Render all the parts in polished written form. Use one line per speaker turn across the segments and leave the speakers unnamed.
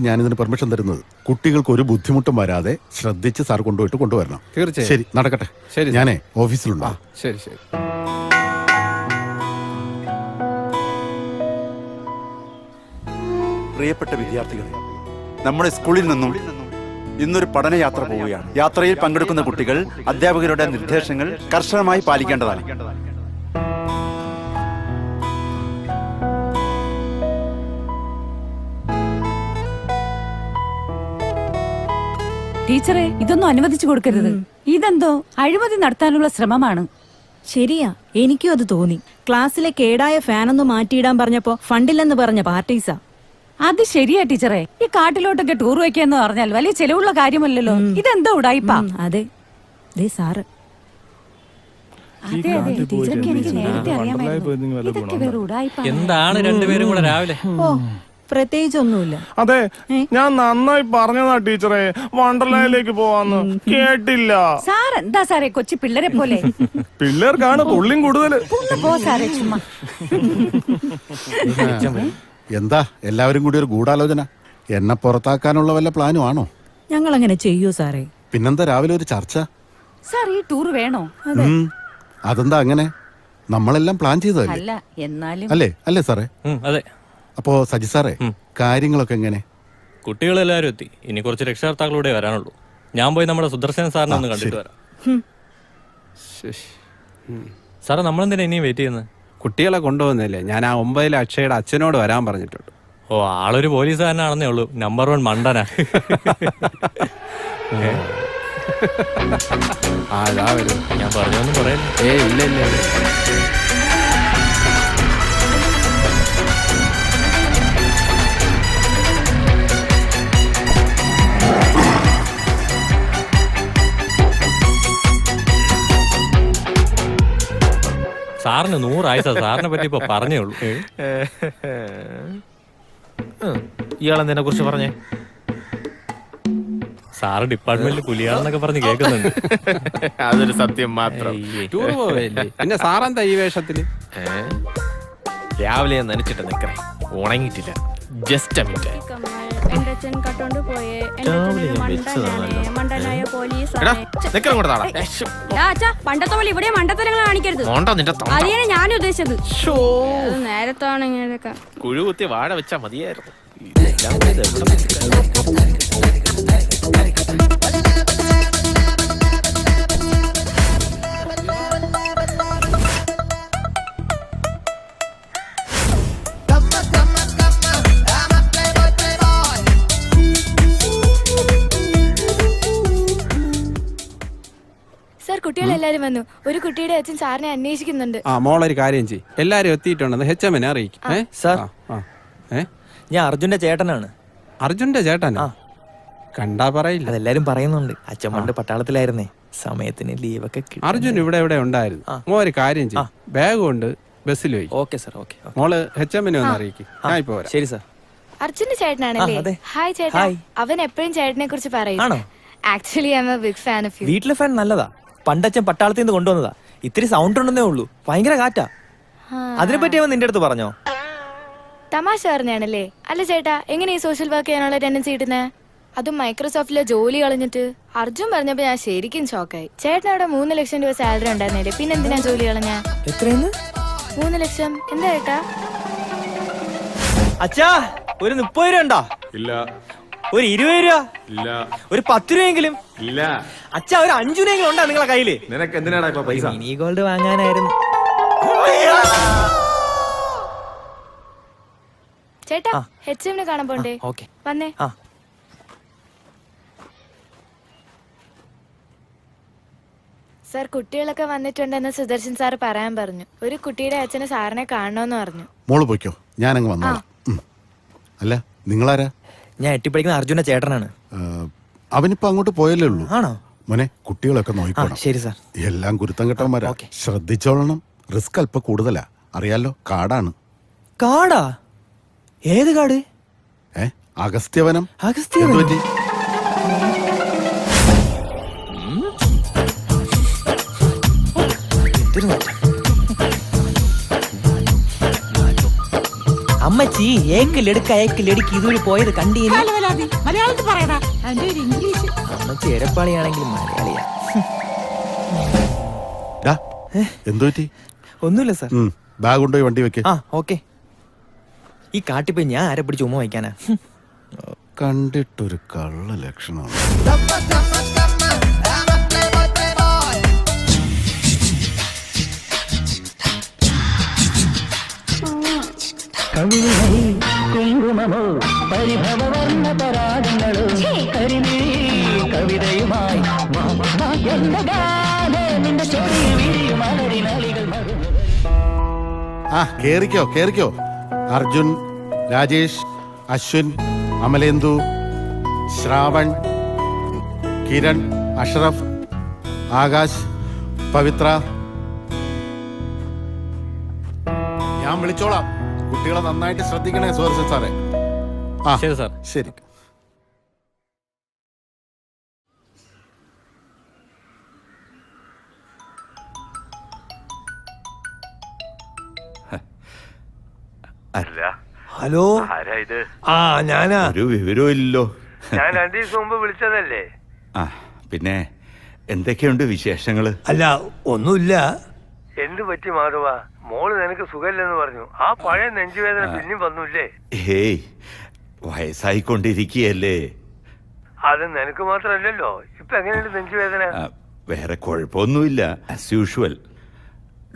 ഞാനിതിന് പെർമിഷൻ തരുന്നത് കുട്ടികൾക്ക് ഒരു ബുദ്ധിമുട്ടും വരാതെ ശ്രദ്ധിച്ച് സാർ കൊണ്ടുവരണം.
തീർച്ചയായും.
ശരി, നടക്കട്ടെ.
ശരി,
ഞാനേ ഓഫീസിലുണ്ടോ?
ശരി ശരി.
പ്രിയപ്പെട്ട വിദ്യാർത്ഥികളെ, നമ്മുടെ സ്കൂളിൽ നിന്നും ഇന്നൊരു പഠനയാത്ര പോവുകയാണ്. യാത്രയിൽ പങ്കെടുക്കുന്ന കുട്ടികൾ അധ്യാപകരുടെ നിർദ്ദേശങ്ങൾ കർശനമായി പാലിക്കേണ്ടതാണ്.
ടീച്ചറെ, ഇതൊന്നും അനുവദിച്ചു കൊടുക്കരുത്. ഇതെന്തോ അഴിമതി നടത്താനുള്ള ശ്രമമാണ്.
ശരിയാ, എനിക്കും അത് തോന്നി. ക്ലാസ്സിലെ കേടായ ഫാനൊന്ന് മാറ്റിയിടാൻ പറഞ്ഞപ്പോ ഫണ്ടില്ലെന്ന് പറഞ്ഞ പാർട്ടീസാ.
അത് ശരിയാ ടീച്ചറെ. ഈ കാട്ടിലോട്ടൊക്കെ ടൂർ വയ്ക്കാന്ന് പറഞ്ഞാൽ വലിയ ചെലവുള്ള കാര്യമല്ലല്ലോ. ഇതെന്തോ ഉടായിപ്പാ.
അതെ, ദേ സാറ്.
അതെ അതെ, ടീച്ചർക്ക് എനിക്ക് നേരത്തെ അറിയാമായിരുന്നു. ഇതൊക്കെ വേറെ ഉടായിപ്പാ.
എന്താണ് രണ്ടുപേരും കൂടെ രാവിലെ?
ഓ, പ്രത്യേകിച്ചൊന്നുമില്ല.
അതെ, ഞാൻ നന്നായി പറഞ്ഞതാ ടീച്ചറെ, വണ്ടർലാൻഡിലേക്ക് പോവാന്ന്. കേട്ടില്ല.
സാർ എന്താ സാറേ കൊച്ചു പിള്ളേരെ പോലെ?
പിള്ളേർക്കാണ് തുള്ളിയും കൂടുതല്.
പോ സാറേ, ചുമ്മാ.
എന്താ എല്ലാവരും കൂടി ഒരു ഗൂഢാലോചന? എന്നെ പുറത്താക്കാനുള്ള വല്ല പ്ലാനും ആണോ?
ഞങ്ങൾ അങ്ങനെ ചെയ്യൂ സാറേ.
പിന്നെന്താ രാവിലെ ഒരു ചർച്ച?
സാർ, ഈ ടൂർ വേണോ?
അതെന്താ അങ്ങനെ? നമ്മളെല്ലാം പ്ലാൻ ചെയ്തതല്ലേ?
അല്ല, എന്നാലും
അല്ലേ സാറേ?
അതെ.
അപ്പോ സജി സാറേ, കാര്യങ്ങളൊക്കെ എങ്ങനെ?
കുട്ടികളെല്ലാവരും എത്തി. ഇനി കുറച്ച് രക്ഷകർത്താക്കളൂടെ വരാനുള്ളൂ. ഞാൻ പോയി നമ്മുടെ സുദർശൻ സാറിനെ ഒന്ന് കണ്ടിട്ട് വരാം. സാറേ, നമ്മളെന്തിനാ ഇനിയും വെയിറ്റ് ചെയ്യുന്നത്?
കുട്ടികളെ കൊണ്ടുപോകുന്നില്ലേ? ഞാൻ ആ 9 അക്ഷയുടെ അച്ഛനോട് വരാൻ പറഞ്ഞിട്ടുണ്ട്.
ഓ, ആളൊരു പോലീസുകാരനാണെന്നേ ഉള്ളൂ. നമ്പർ 1 മണ്ടനാ.
അതാ വരും.
ഞാൻ പറഞ്ഞൊന്നും പറയല്ലേ.
ഇല്ല ഇല്ല.
സാറിന് 100 ആയിസാ. സാറിനെ പറ്റി ഇപ്പൊ പറഞ്ഞേ ഉള്ളൂ.
ഇയാളെന്തിനെ കുറിച്ച് പറഞ്ഞേ?
സാറ് ഡിപ്പാർട്ട്മെന്റിൽ പുലിയാണെന്നൊക്കെ പറഞ്ഞ് കേൾക്കുന്നുണ്ട്.
അതൊരു സത്യം മാത്രം.
ടൂർ പോവല്ലേ? പിന്നെ സാറെന്താ ഈ വേഷത്തില്?
രാവിലെ നനച്ചിട്ട് നിക്കറേ, ഉണങ്ങിയിട്ടില്ല. Just a minute.
പണ്ടത്തെ പോലെ ഇവിടെ മണ്ടത്തരങ്ങൾ കാണിക്കരുത്. അതിനാണ് ഞാൻ ഉദ്ദേശിച്ചത്. നേരത്താണ് ഇങ്ങനെയൊക്കെ
കുഴു കുത്തി വാഴ വെച്ചാ മതിയായിരുന്നു.
സാർ, കുട്ടികളെല്ലാരും വന്നു. ഒരു കുട്ടിയുടെ അച്ഛൻ സാറിനെ അന്വേഷിക്കുന്നുണ്ട്.
മോളൊരു കാര്യം ചെയ്യും, എല്ലാരും എത്തിയിട്ടുണ്ടെന്ന് HM-നെ അറിയിക്കും.
സാർ, ഞാൻ അർജുന്റെ ചേട്ടനാണ്.
അർജുന്റെ ചേട്ടനാ? കണ്ടാ പറയില്ല.
അതെല്ലാരും പറയുന്നുണ്ട്. അച്ഛൻ പണ്ട് പട്ടാളത്തിലായിരുന്നേ, സമയത്തിന് ലീവൊക്കെ കിട്ടും.
അർജുൻ ഇവിടെ ഉണ്ടായിരുന്നു. മോൾ ഒരു കാര്യം ചെയ്യും, ബാഗ് കൊണ്ട് ബസ്സിൽ പോയി.
Okay sir, okay.
മോള് HM-നെ ഒന്ന് അറിയിക്കും. ഞാൻ ഇപ്പൊ വരാം.
ശരി സാർ.
അർജുന്റെ ചേട്ടനാണല്ലേ? ഹായ് ചേട്ടാ. അവൻ എപ്പോഴും ചേട്ടനെ കുറിച്ച് പറയും. Actually I am a big fan of you.
വീട്ടിലെ ഫാൻ നല്ലതാ. പണ്ടച്ഛൻ പട്ടാളത്തിൽ നിന്ന് കൊണ്ടുവന്നതാ. ഇത്തിരി സൗണ്ട് ഉണ്ടെന്നേ ഉള്ളൂ, ഭയങ്കര കാറ്റാ. അതിനെപ്പറ്റി അവൻ നിന്റെ അടുത്ത് പറഞ്ഞോ?
തമാശ പറഞ്ഞാണല്ലേ? അല്ല ചേട്ടാ, എങ്ങനെ ഈ സോഷ്യൽ വർക്ക് ചെയ്യാനുള്ള ടെൻഡൻസി കിട്ടുന്നത്? അതും മൈക്രോസോഫ്റ്റിലെ ജോലി കളഞ്ഞിട്ട്. അർജുൻ പറഞ്ഞപ്പോ ഞാൻ ശരിക്കും ഷോക്കായി. ചേട്ടൻ അവിടെ 3 ലക്ഷം രൂപ സാലറി ഉണ്ടായിരുന്നില്ലേ, പിന്നെന്തിനാ ജോലി കളഞ്ഞ?
എത്രയെന്ന്?
3 ലക്ഷം. എന്താ ചേട്ടാ?
അച്ഛാ, ഒരു 30 രൂപ ഉണ്ടോ?
ഇല്ല.
ഒരു 20 രൂപ?
ഇല്ല.
ഒരു 10 രൂപയെങ്കിലും?
ഇല്ല.
അച്ഛാ, ഒരു 5 രൂപയെങ്കിലും ഉണ്ടാ നിങ്ങളെ കയ്യില്?
നിനക്ക് എന്തിനാടാ ഇപ്പൊ പൈസ?
മിനി ഗോൾഡ് വാങ്ങാനായിരുന്നു.
ചേട്ടാ, HM-നെ കാണാൻ പോണ്ടേ?
ഓക്കെ,
വന്നേ. സാർ, കുട്ടികളൊക്കെ വന്നിട്ടുണ്ടെന്ന് സുദർശൻ സാർ പറയാൻ പറഞ്ഞു. ഒരു കുട്ടിയുടെ അച്ഛന് സാറിനെ കാണണമെന്ന് പറഞ്ഞു.
മോള് പോയിക്കോ, ഞാനങ്ങ് വന്നോളാം. അല്ല, നിങ്ങളാരാ?
ഞാൻ എട്ടിപ്പടിക്കുന്ന അർജുന്റെ ചേട്ടനാണ്.
അവനിപ്പോ അങ്ങോട്ട് പോയല്ലേ ഉള്ളൂ.
ആണോ?
മോനെ, കുട്ടികളൊക്കെ നോക്കണം.
ശരി സാർ.
എല്ലാം കുരുത്തം കെട്ടവന്മാരാ. ശ്രദ്ധിച്ചോളണം. റിസ്ക് അല്പ കൂടുതലാ, അറിയാലോ. കാടാണ്.
കാടാ? ഏത് കാട്?
അഗസ്ത്യവനം.
അഗസ്ത്യവനം?
എന്ത് പറ്റി?
അമ്മ അമ്മച്ചി ഏക്കലെടുക്ക് ഇതുവഴി പോയത് കണ്ടീന്.
മലയാളത്തിൽ പറയടാ എന്റെ ഒരു ഇംഗ്ലീഷ്.
അമ്മച്ചി എരപ്പാളിയാണെങ്കിൽ മലയാളിയാ.
ഡാ, എന്തു പറ്റി?
ഒന്നുമില്ല സാർ.
ബാഗ് കൊണ്ടുപോയി വണ്ടി വെക്ക്.
ആ ഓക്കെ. ഈ കാട്ടിപ്പോയി ഞാൻ ആരെ പിടിച്ച് ഉമ്മ വയ്ക്കാനാ?
കണ്ടിട്ടൊരു കള്ള ലക്ഷണമാണ്. ആ കേറിക്കോ കേറിക്കോ. അർജുൻ, രാജേഷ്, അശ്വിൻ, അമലേന്ദു, ശ്രാവൺ, കിരൺ, അഷ്റഫ്, ആകാശ്, പവിത്ര. ഞാൻ വിളിച്ചോളാം. കുട്ടികളെ നന്നായിട്ട് ശ്രദ്ധിക്കണേ സുദർശൻ സാറേ. ആ
ശരി സാർ.
ശരി.
ഹലോ, ആ ഞാനാ.
ഒരു വിവരവും ഇല്ലല്ലോ.
ഞാൻ 2 ദിവസം മുമ്പ് വിളിച്ചതല്ലേ?
ആ പിന്നെ എന്തൊക്കെയുണ്ട് വിശേഷങ്ങള്?
അല്ല, ഒന്നുമില്ല. എന്ത് പറ്റി മാധവ? മോള് നിനക്ക് സുഖമില്ലെന്ന് പറഞ്ഞു. ആ പഴയ നെഞ്ചുവേദന പിന്നെയും വന്നൂല്ലേ?
ഹേയ്, വയസ്സായിക്കൊണ്ടിരിക്കുകയല്ലേ.
അത് നിനക്ക് മാത്രമല്ലല്ലോ. ഇപ്പൊ എങ്ങനെയുണ്ട് നെഞ്ചുവേദന?
വേറെ കുഴപ്പമൊന്നുമില്ല. As usual.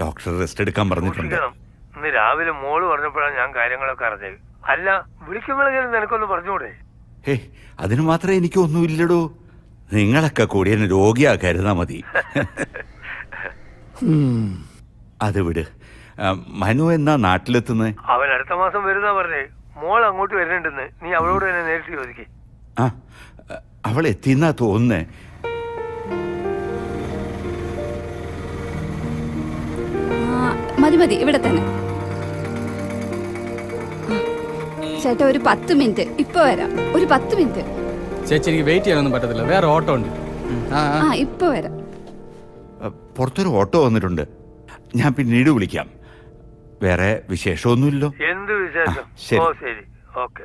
ഡോക്ടർ റെസ്റ്റ് എടുക്കാൻ പറഞ്ഞിട്ടുണ്ട്.
സൂക്ഷിക്കണം. ഇന്ന് രാവിലെ മോള് പറഞ്ഞപ്പോഴാണ് ഞാൻ കാര്യങ്ങളൊക്കെ അറിഞ്ഞത്. അല്ല, വിളിക്കുമ്പോഴെങ്കിലും നിനക്കൊന്ന് പറഞ്ഞൂടെ?
ഹേ, അതിന് മാത്രമേ എനിക്കൊന്നുമില്ലടോ. നിങ്ങളൊക്കെ കൂടി എന്നെ രോഗിയാക്കരുതാ മതി. അത് വിട്. മനു എന്നാ നാട്ടിലെത്തുന്നത്?
അവൻ അടുത്ത മാസം വരുന്നാ പറഞ്ഞേ. മോൾ അങ്ങോട്ട് വരുന്നുണ്ടെന്ന്. നീ അവളോട് തന്നെ നേരിട്ട് ചോദിക്കേ.
ആ, അവൾ എത്തിന്നാ തോന്നുന്നേ.
മതി ഇവിടെ തന്നെ. ചേട്ടാ ഒരു 10 മിനിറ്റ്. ഇപ്പൊ വരാം. ഒരു 10 മിനിറ്റ്.
ചേച്ചി എനിക്ക് വെയിറ്റ് ചെയ്യാനൊന്നും പറ്റത്തില്ല, വേറെ ഓട്ടോ ഉണ്ട്.
ആ ഇപ്പൊ വരാം.
പുറത്തൊരു ഓട്ടോ വന്നിട്ടുണ്ട്. ഞാൻ പിന്നീട് വിളിക്കാം. വേറെ വിശേഷമൊന്നുമില്ലോ.
എന്ത് വിശേഷം?
ശരി.
ഓ ശരി, ഓക്കെ.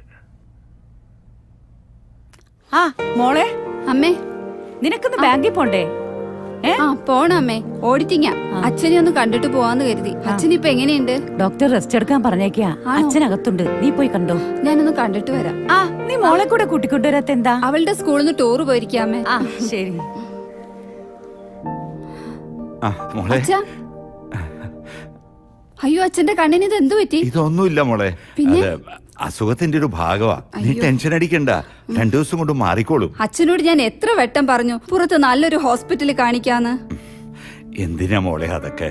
ആ മോളെ,
അമ്മേ.
നിനക്കൊന്ന് ബാങ്കിൽ പോണ്ടേ?
ആ പോണം അമ്മേ. ഓഡിറ്റിങ്ങാ. അച്ഛനെ ഒന്ന് കണ്ടിട്ട് പോവാന്ന് കരുതി. അച്ഛനിപ്പൊ എങ്ങനെയുണ്ട്?
ഡോക്ടർ റെസ്റ്റ് എടുക്കാൻ പറഞ്ഞേക്കാ. അച്ഛനകത്തുണ്ട്, നീ പോയി കണ്ടോ.
ഞാനൊന്ന് കണ്ടിട്ട് വരാം.
ആ നീ മോളെ കൂടെ കൂട്ടിക്കൊണ്ടുവരാത്ത എന്താ?
അവളുടെ സ്കൂളിൽ നിന്ന് ടൂറ് പോയിരിക്കാമേ.
ആ ശരി.
ആ മോളെ.
അച്ഛാ. അയ്യോ, അച്ഛന്റെ കണ്ണിന് ഇത് എന്തു പറ്റി?
ഇതൊന്നുമില്ല മോളെ.
പിന്നെ?
അത് അസുഖത്തിന്റെ ഒരു ഭാഗമാ. നീ ടെൻഷൻ അടിക്കണ്ട. 2 ദിവസം കൊണ്ട് മാറിക്കോളും.
അച്ഛനോട് ഞാൻ എത്ര വട്ടം പറഞ്ഞു പുറത്ത് നല്ലൊരു ഹോസ്പിറ്റലിൽ കാണിക്കാന്ന്.
എന്തിനാ മോളെ അതൊക്കെ?